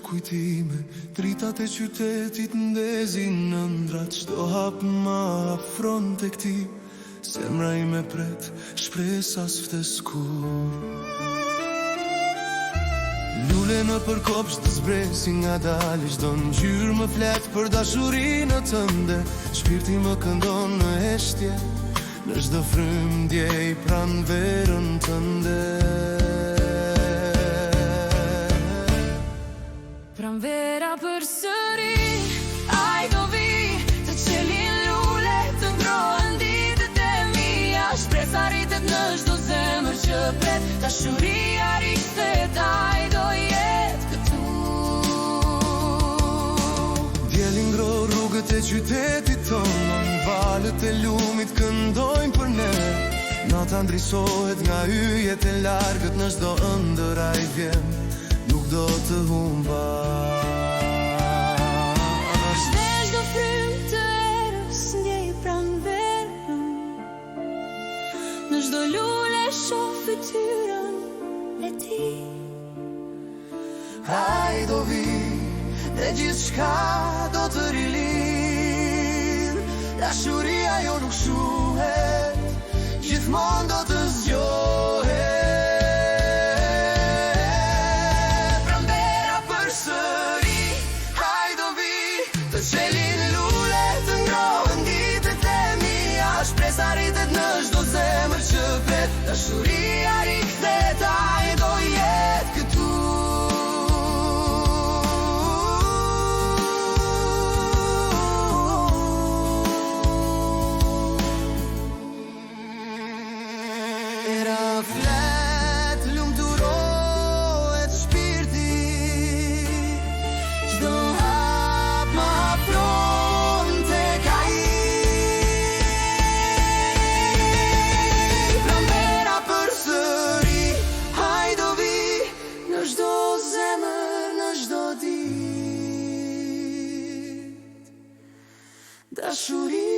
kujtime, dritat e qytetit ndezin në ndrat. Çdo hap ma afron tek ti, zemra ime pret, shpresas fteskur. Lule në përkopsh të zbresi nga dali, çdo ngjyrë më flet për dashurinë tënde. Shpirti më këndon në heshtje, në çdo frym ndjej pranverën tënde. Pranvera përsëri, ai do vi, të qelin lule, të ngrohen ditët e mia. Shpresa rritet në çdo zemër që pret, dashuria rikthehet, ai do jet këtu. Dielli ngro rrugët e qytetit tonë, valët e lumit këndojnë për ne. Nata ndrisohet nga yjet e largët, në çdo ëndër ai vjen, nuk do të humbash. Dhe çdo frym të erës ndjej pranverën, në çdo lule shoh fytyrën e tij. Ai do vi, dhe gjithçka do të rilindë. Dashuria jo nuk shuhet, gjithmonë do të zgjohet. Pranvera përsëri, ai do vi, të qelin lule, të ngrohen ditët e mia. Shpresa rritet në çdo zemër që pret, dashuria rikthehet, ai do jet këtu. Era flet, lumturohet shpirti, çdo hap më afron tek ai. Pranvera përsëri, ai do vi, në çdo zemër, në çdo ditë. Dashuria